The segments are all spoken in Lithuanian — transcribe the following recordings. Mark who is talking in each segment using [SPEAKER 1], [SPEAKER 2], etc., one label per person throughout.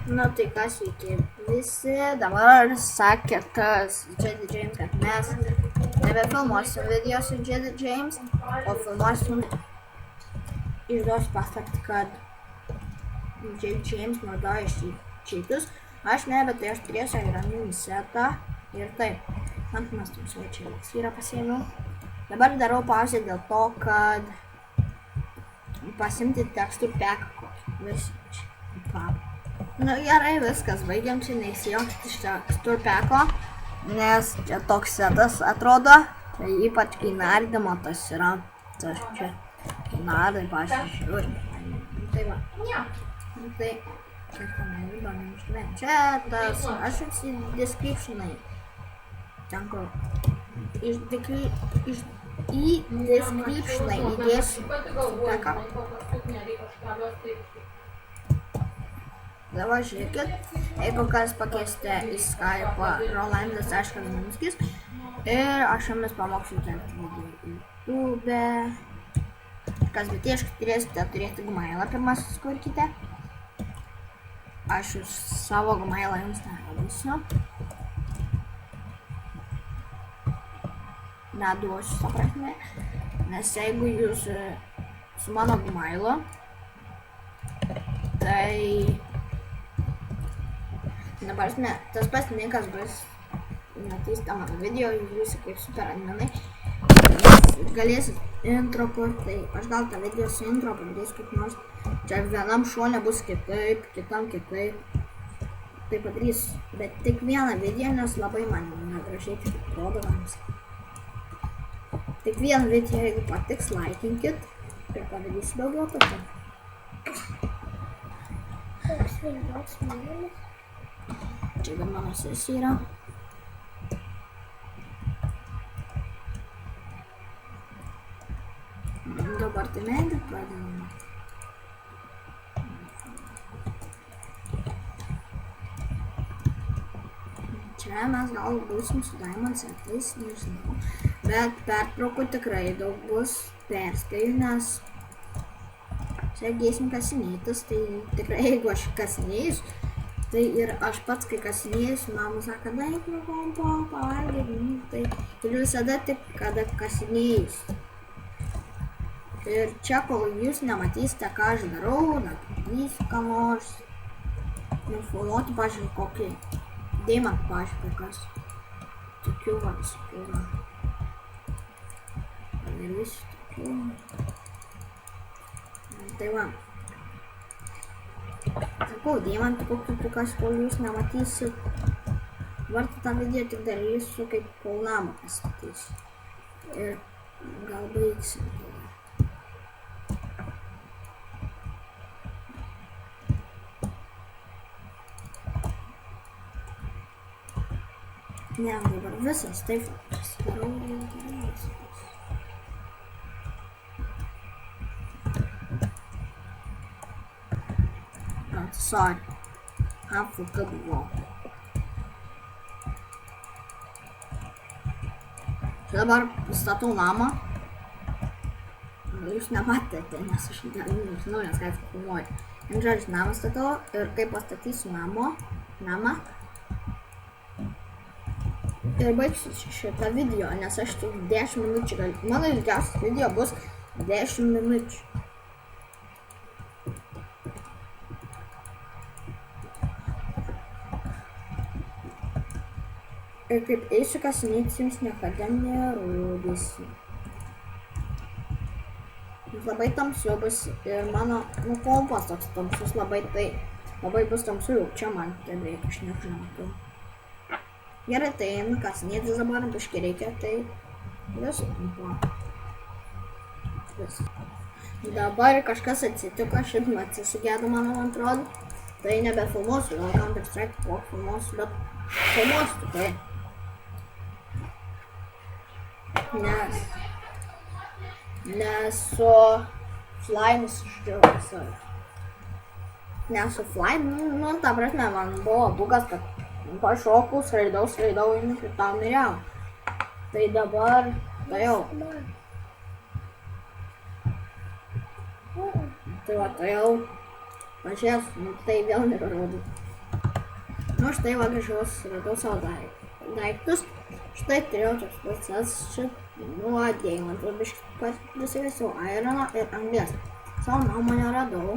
[SPEAKER 1] Nu tai kas sveiki visi, dabar sakė tas Jedi James, kad mes nebefilmuosim video su Jedi James, o filmuosim išduosiu paslaptį, kad Jedi James naudoja čytus. Aš ne, bet tai aš turėsiu agraminį setą ir taip, ant mes tamsuoju čia eliksyrą pasiėmiau. Dabar darau pauzę dėl to, kad pasimti tekstų peką kokį versiją. Nu gerai, viskas, baigiam čia neįsijungti iš tekstų peko, nes čia toks setas atrodo, tai ypač kai nardymo tas yra, tas čia nardai pasižiūri. Tai va, tai čia tenai įdomu, čia tas, aš į descriptionai, ten kur, į descriptionai įdėsiu peką. Dabar žiūrėkit, jeigu kas pakeisite į Skype'ą Rolandas Aškaminskis ir aš jumis pamoksiu kelti video į YouTube. Kas bet ieškai turėsite turėti Gmailą pirmą susikurkite. Aš savo Gmailą jums nerodysiu. Neduosiu tą prasme, nes jeigu jūs su mano Gmailu, tai dabar tas pats Nikas bus matysite mano video, jūs kaip super adminai. Galėsit intro kurti, tai aš gal tą video su intro padarysiu kaip nors. Čia vienam šone bus kitaip, kitam kitaip. Tai padarysiu, bet tik vieną video, nes labai man negražiai tik atrodo jums. Tik vieną video, jeigu patiks, laikinkit ir padarysiu daugiau tokių.
[SPEAKER 2] Koks vienos mėnelis?
[SPEAKER 1] Čia gal mano sesija yra. Dabar tai medį pradėjome. Čia mes gal būsim su Diamond setais, nežinau. Bet pertraukų tikrai daug bus, perspėju, nes čia gėsim kasinėtis, tai tikrai jeigu aš kasinėsiu, tai ir aš pats, kai kasinėsiu, mama sako, daik nuo kompo, pavalgyti, tai ir visada tik, kada kasinėsiu. Ir čia, kol jūs nematysite, ką aš darau, nepatysiu ką nors, nufilmuoti, pažiūrėjau, kokį deimantą, pažiūrėjau, kas tokių va visokių yra. Ir visi tokių. Tai va. Sakau, deimantų kokių prikas, kol jūs nematysit. Vartų tą video tik darysiu, kaip kol namą pastatysiu. Ir gal baigsim tada. Ne, dabar visas taip pasidarau visas. Sorry, apfuka buvo. Čia dabar statau namą. Jūs nematėte, nes aš nežinau, nes ką filmuoju. Žodžiu, namą statau ir kai pastatysiu namą. Ir baigsiu šitą video, nes aš tik 10 minučių galiu. Mano ilgiausias video bus 10 minučių. Ir kaip eisiu kasinėtis, jums niekada nerodysiu. Labai tamsu bus ir mano kompas toks tamsus labai, tai labai bus tamsu jau čia man, tai beveik aš nežinau. Gerai, tai einu kasinėtis dabar, biškį reikia, tai visų tampo. Dabar kažkas atsitiko, šiandien atsisugėdo mano, man atrodo. Tai nebefilmuosiu, gal Counter Strike po filmuosiu, bet filmuosiu tikrai. Nes su Flyme išdžiaugiu. Nes su Flyme, nu, ta prasme, man buvo bugas, kad pašokau, skraidau, ir tau miriau. Tai dabar, tai jau. Tai va, tai jau. Pažiūrės, tai vėl nerodyt. Nu, štai va grįžau, suradau savo daiktus. Štai turėjau toks procesas, nuo deimantų, biškai prisivesiu airono ir anglies. Savo nuomonę radau,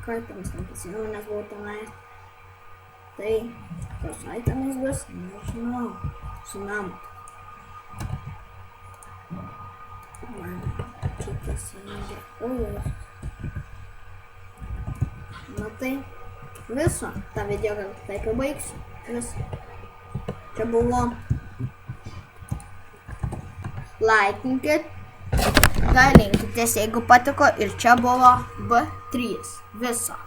[SPEAKER 1] kartams neprisimenu, nes buvau tenai. Tai, kas aitemis bus, nežinau, su namu. Man kitas įjungia. Na tai, viso, tą video gal taip ir baigsiu. Viso. Čia buvo. Laikinkit, dalinkitės, jeigu patiko, ir čia buvo B3. Viso.